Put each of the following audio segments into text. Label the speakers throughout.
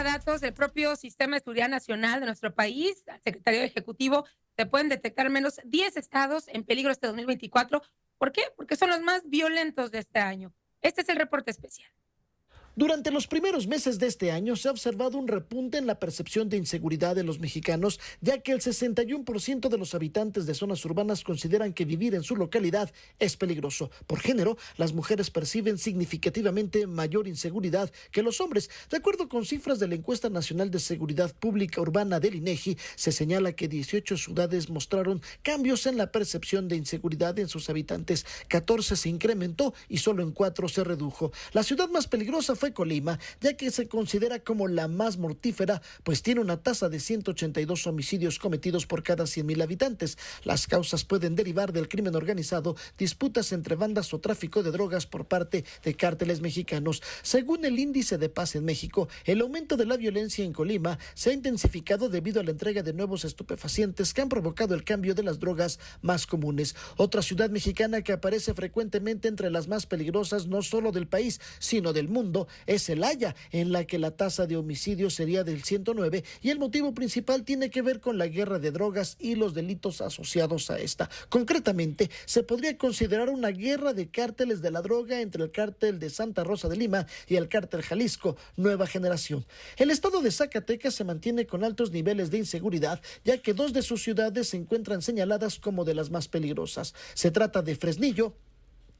Speaker 1: datos del propio Sistema de Seguridad Nacional de nuestro país, al Secretario Ejecutivo, se pueden detectar al menos 10 estados en peligro este 2024. ¿Por qué? Porque son los más violentos de este año. Este es el reporte especial.
Speaker 2: Durante los primeros meses de este año se ha observado un repunte en la percepción de inseguridad de los mexicanos, ya que el 61% de los habitantes de zonas urbanas consideran que vivir en su localidad es peligroso. Por género, las mujeres perciben significativamente mayor inseguridad que los hombres. De acuerdo con cifras de la Encuesta Nacional de Seguridad Pública Urbana del INEGI, se señala que 18 ciudades mostraron cambios en la percepción de inseguridad en sus habitantes. 14 se incrementó y solo en 4 se redujo. La ciudad más peligrosa fue Colima, ya que se considera como la más mortífera, pues tiene una tasa de 182 homicidios cometidos por cada 100,000 habitantes. Las causas pueden derivar del crimen organizado, disputas entre bandas o tráfico de drogas por parte de cárteles mexicanos. Según el Índice de Paz en México, el aumento de la violencia en Colima se ha intensificado debido a la entrega de nuevos estupefacientes que han provocado el cambio de las drogas más comunes. Otra ciudad mexicana que aparece frecuentemente entre las más peligrosas no solo del país, sino del mundo, es Celaya, en la que la tasa de homicidios sería del 109 y el motivo principal tiene que ver con la guerra de drogas y los delitos asociados a esta. Concretamente, se podría considerar una guerra de cárteles de la droga entre el cártel de Santa Rosa de Lima y el cártel Jalisco Nueva Generación. El estado de Zacatecas se mantiene con altos niveles de inseguridad, ya que 2 de sus ciudades se encuentran señaladas como de las más peligrosas. Se trata de Fresnillo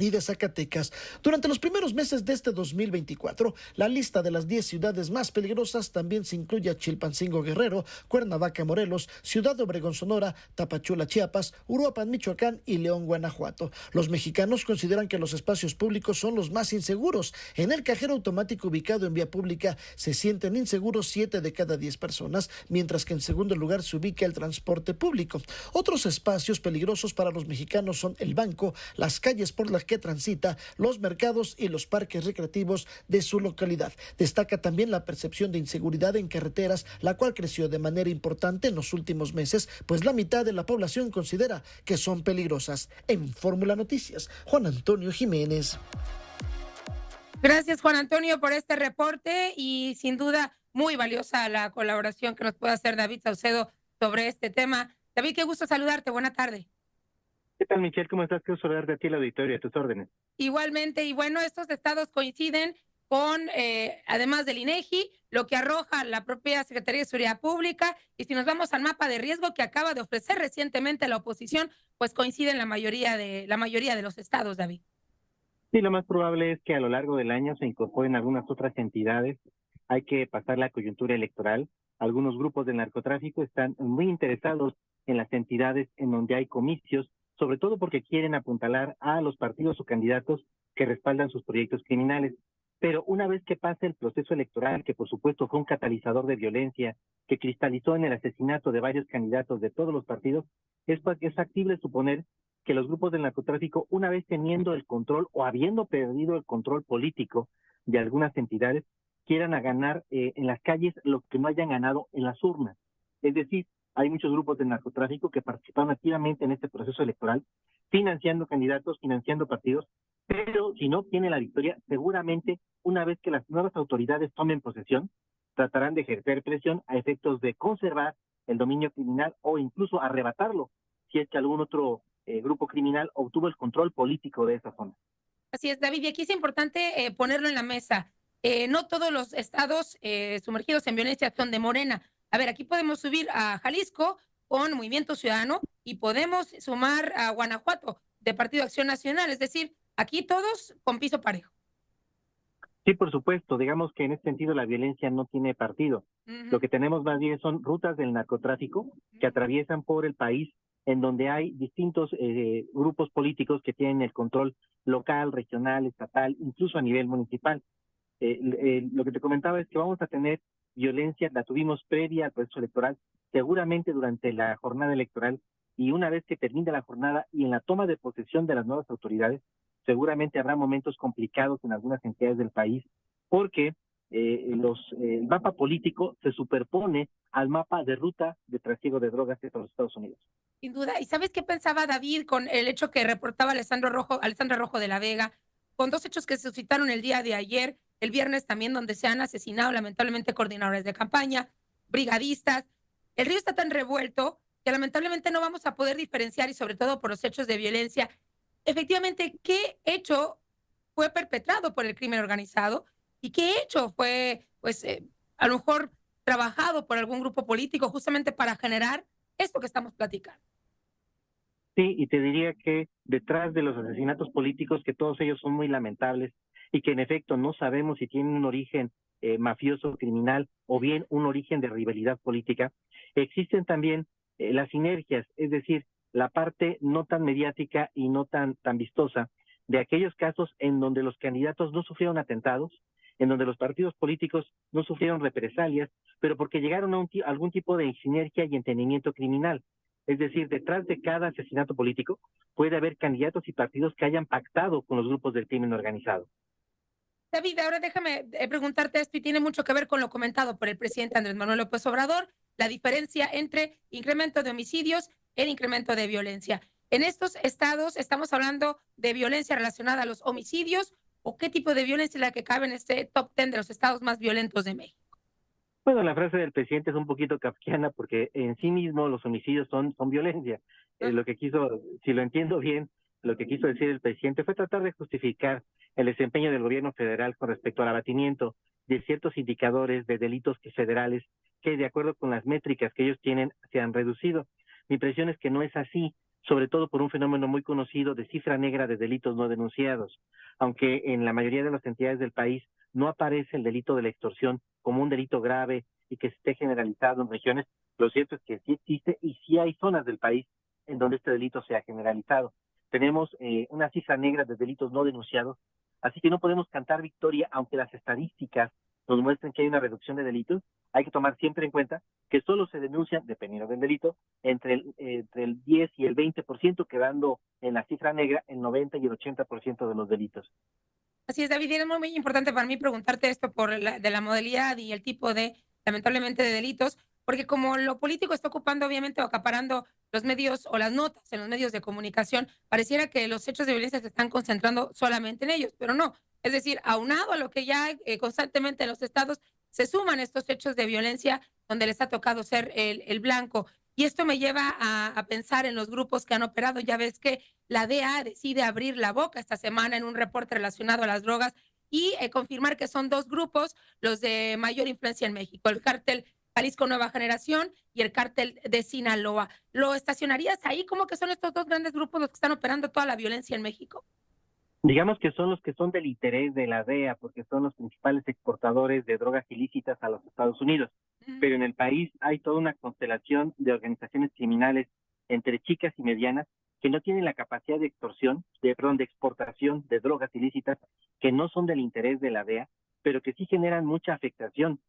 Speaker 2: y de Zacatecas. Durante los primeros meses de este 2024, la lista de las 10 ciudades más peligrosas también se incluye a Chilpancingo Guerrero, Cuernavaca Morelos, Ciudad Obregón Sonora, Tapachula Chiapas, Uruapan Michoacán y León Guanajuato. Los mexicanos consideran que los espacios públicos son los más inseguros. En el cajero automático ubicado en vía pública se sienten inseguros 7 de cada 10 personas, mientras que en segundo lugar se ubica el transporte público. Otros espacios peligrosos para los mexicanos son el banco, las calles por las que transita, los mercados y los parques recreativos de su localidad. Destaca también la percepción de inseguridad en carreteras, la cual creció de manera importante en los últimos meses, pues la mitad de la población considera que son peligrosas. En Fórmula Noticias, Juan Antonio Jiménez.
Speaker 1: Gracias, Juan Antonio, por este reporte y sin duda muy valiosa la colaboración que nos puede hacer David Saucedo sobre este tema. David, qué gusto saludarte. Buena tarde.
Speaker 3: ¿Qué tal, Michelle? ¿Cómo estás? Quiero saludarte a ti, el auditorio, a tus órdenes.
Speaker 1: Igualmente, y bueno, estos estados coinciden con, además del INEGI, lo que arroja la propia Secretaría de Seguridad Pública, y si nos vamos al mapa de riesgo que acaba de ofrecer recientemente la oposición, pues coinciden la mayoría de los estados, David.
Speaker 3: Sí, lo más probable es que a lo largo del año se incorporen algunas otras entidades. Hay que pasar la coyuntura electoral. Algunos grupos del narcotráfico están muy interesados en las entidades en donde hay comicios, sobre todo porque quieren apuntalar a los partidos o candidatos que respaldan sus proyectos criminales. Pero una vez que pase el proceso electoral, que por supuesto fue un catalizador de violencia, que cristalizó en el asesinato de varios candidatos de todos los partidos, es factible suponer que los grupos del narcotráfico, una vez teniendo el control o habiendo perdido el control político de algunas entidades, quieran a ganar en las calles lo que no hayan ganado en las urnas. Es decir, hay muchos grupos del narcotráfico que participaron activamente en este proceso electoral, financiando candidatos, financiando partidos, pero si no obtienen la victoria, seguramente una vez que las nuevas autoridades tomen posesión, tratarán de ejercer presión a efectos de conservar el dominio criminal o incluso arrebatarlo, si es que algún otro grupo criminal obtuvo el control político de esa zona.
Speaker 1: Así es, David, y aquí es importante ponerlo en la mesa. No todos los estados sumergidos en violencia son de Morena. A ver, aquí podemos subir a Jalisco con Movimiento Ciudadano y podemos sumar a Guanajuato de Partido Acción Nacional. Es decir, aquí todos con piso parejo.
Speaker 3: Sí, por supuesto, digamos que en ese sentido la violencia no tiene partido. Lo
Speaker 1: Ujú.
Speaker 3: que tenemos más bien son rutas del narcotráfico que atraviesan por el país en donde hay distintos grupos políticos que tienen el control local, regional, estatal, incluso a nivel municipal. Lo que te comentaba es que vamos a tener violencia, la tuvimos previa al proceso electoral, seguramente durante la jornada electoral, y una vez que termine la jornada y en la toma de posesión de las nuevas autoridades, seguramente habrá momentos complicados en algunas entidades del país, porque el mapa político se superpone al mapa de ruta de trasiego de drogas hacia los Estados Unidos.
Speaker 1: Sin duda. ¿Y sabes qué pensaba David con el hecho que reportaba Alessandra Rojo de la Vega, con dos hechos que se suscitaron el día de ayer? el viernes también, donde se han asesinado lamentablemente coordinadores de campaña, brigadistas. El río está tan revuelto que lamentablemente no vamos a poder diferenciar, y sobre todo por los hechos de violencia, efectivamente, qué hecho fue perpetrado por el crimen organizado y qué hecho fue, pues, a lo mejor trabajado por algún grupo político justamente para generar esto que estamos platicando.
Speaker 3: Sí, y te diría que detrás de los asesinatos políticos, que todos ellos son muy lamentables y que en efecto no sabemos si tienen un origen mafioso, criminal o bien un origen de rivalidad política, existen también las sinergias, es decir, la parte no tan mediática y no tan vistosa de aquellos casos en donde los candidatos no sufrieron atentados, en donde los partidos políticos no sufrieron represalias, pero porque llegaron a algún tipo de sinergia y entendimiento criminal. Es decir, detrás de cada asesinato político puede haber candidatos y partidos que hayan pactado con los grupos del crimen organizado.
Speaker 1: David, ahora déjame preguntarte esto, y tiene mucho que ver con lo comentado por el presidente Andrés Manuel López Obrador, la diferencia entre incremento de homicidios e incremento de violencia. En estos estados, ¿estamos hablando de violencia relacionada a los homicidios o qué tipo de violencia es la que cabe en este top 10 de los estados más violentos de México?
Speaker 3: Bueno, la frase del presidente es un poquito kafkiana porque en sí mismo los homicidios son violencia.
Speaker 1: Ah,
Speaker 3: Lo que quiso, si lo entiendo bien, lo que quiso decir el presidente fue tratar de justificar el desempeño del gobierno federal con respecto al abatimiento de ciertos indicadores de delitos federales que, de acuerdo con las métricas que ellos tienen, se han reducido. Mi impresión es que no es así, sobre todo por un fenómeno muy conocido de cifra negra de delitos no denunciados, aunque en la mayoría de las entidades del país no aparece el delito de la extorsión como un delito grave y que esté generalizado en regiones. Lo cierto es que sí existe y sí hay zonas del país en donde este delito se ha generalizado. Tenemos una cifra negra de delitos no denunciados, así que no podemos cantar victoria, aunque las estadísticas nos muestren que hay una reducción de delitos. Hay que tomar siempre en cuenta que solo se denuncian, dependiendo del delito, entre el 10 y el 20%, quedando en la cifra negra el 90 y el 80% de los delitos.
Speaker 1: así es, David, y es muy importante para mí preguntarte esto por de la modalidad y el tipo de, lamentablemente, de delitos, porque como lo político está ocupando, obviamente, o acaparando los medios o las notas en los medios de comunicación, pareciera que los hechos de violencia se están concentrando solamente en ellos, pero no. Es decir, aunado a lo que ya hay constantemente en los estados, se suman estos hechos de violencia donde les ha tocado ser el blanco. Y esto me lleva a pensar en los grupos que han operado. Ya ves que la DEA decide abrir la boca esta semana en un reporte relacionado a las drogas y confirmar que son dos grupos los de mayor influencia en México, el cártel Jalisco Nueva Generación y el cártel de Sinaloa. ¿Lo estacionarías ahí? ¿Cómo que son estos dos grandes grupos los que están operando toda la violencia en México?
Speaker 3: Digamos que son los que son del interés de la DEA, porque son los principales exportadores de drogas ilícitas a los Estados Unidos. Pero en el país hay toda una constelación de organizaciones criminales entre chicas y medianas que no tienen la capacidad de de exportación de drogas ilícitas, que no son del interés de la DEA, pero que sí generan mucha afectación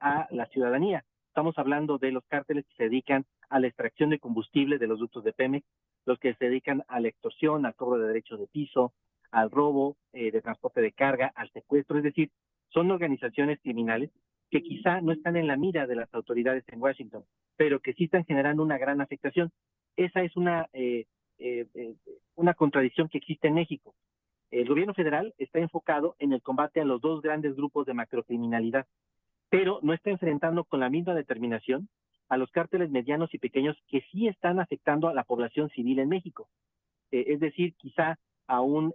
Speaker 3: a la ciudadanía. Estamos hablando de los cárteles que se dedican a la extracción de combustible de los ductos de Pemex, los que se dedican a la extorsión, al cobro de derechos de piso, al robo de transporte de carga, al secuestro, es decir, son organizaciones criminales que quizá no están en la mira de las autoridades en Washington, pero que sí están generando una gran afectación. Esa es una contradicción que existe en México. El gobierno federal está enfocado en el combate a los dos grandes grupos de macrocriminalidad, pero no está enfrentando con la misma determinación a los cárteles medianos y pequeños que sí están afectando a la población civil en México. Es decir, quizá a un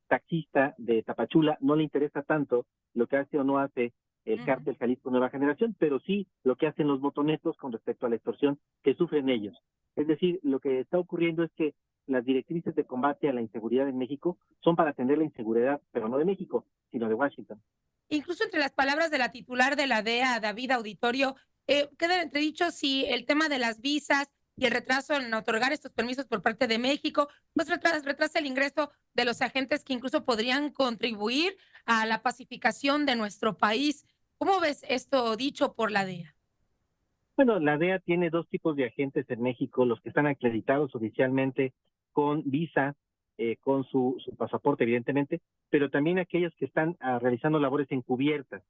Speaker 3: taxista de Tapachula no le interesa tanto lo que hace o no hace el cártel Jalisco Nueva Generación, pero sí lo que hacen los motonetos con respecto a la extorsión que sufren ellos. Es decir, lo que está ocurriendo es que las directrices de combate a la inseguridad en México son para atender la inseguridad, pero no de México, sino de Washington.
Speaker 1: Incluso entre las palabras de la titular de la DEA, David Auditorio, queda entredicho si el tema de las visas y el retraso en otorgar estos permisos por parte de México, pues retrasa el ingreso de los agentes que incluso podrían contribuir a la pacificación de nuestro país. ¿Cómo ves esto dicho por la DEA?
Speaker 3: Bueno, la DEA tiene dos tipos de agentes en México, los que están acreditados oficialmente con visa, con su pasaporte, evidentemente, pero también aquellos que están realizando labores encubiertas.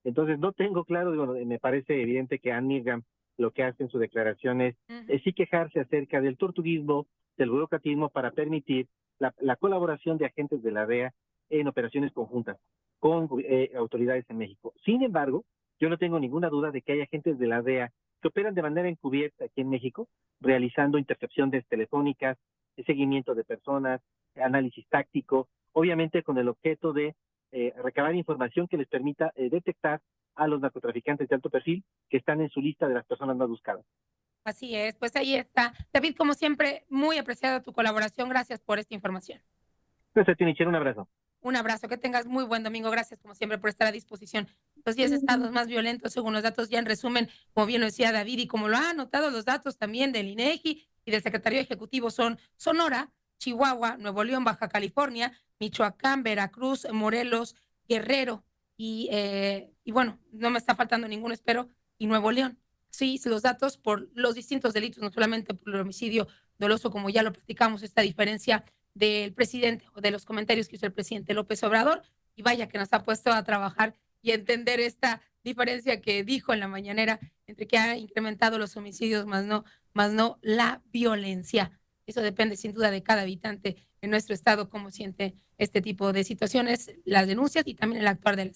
Speaker 3: Entonces, no tengo claro, digo, me parece evidente que Anne Milgram lo que hace en su declaración es sí quejarse acerca del tortuguismo, del burocratismo para permitir la colaboración de agentes de la DEA en operaciones conjuntas con autoridades en México. Sin embargo, yo no tengo ninguna duda de que hay agentes de la DEA que operan de manera encubierta aquí en México, realizando intercepciones telefónicas, seguimiento de personas, análisis táctico, obviamente con el objeto de recabar información que les permita detectar a los narcotraficantes de alto perfil que están en su lista de las personas más buscadas.
Speaker 1: Así es, pues ahí está. David, como siempre, muy apreciada tu colaboración. Gracias por esta información.
Speaker 3: Gracias, Tinicher, un abrazo.
Speaker 1: Un abrazo, que tengas muy buen domingo. Gracias, como siempre, por estar a disposición. Los 10 estados más violentos, según los datos ya en resumen, como bien lo decía David, y como lo han anotado los datos también del INEGI y del Secretario Ejecutivo, son Sonora, Chihuahua, Nuevo León, Baja California, Michoacán, Veracruz, Morelos, Guerrero y bueno, no me está faltando ninguno, espero, y Nuevo León. Sí, los datos por los distintos delitos, no solamente por el homicidio doloso, como ya lo platicamos, esta diferencia del presidente o de los comentarios que hizo el presidente López Obrador, y vaya que nos ha puesto a trabajar y a entender esta diferencia que dijo en la mañanera entre que ha incrementado los homicidios más no la violencia. Eso depende sin duda de cada habitante en nuestro estado, cómo siente este tipo de situaciones, las denuncias y también el actuar de las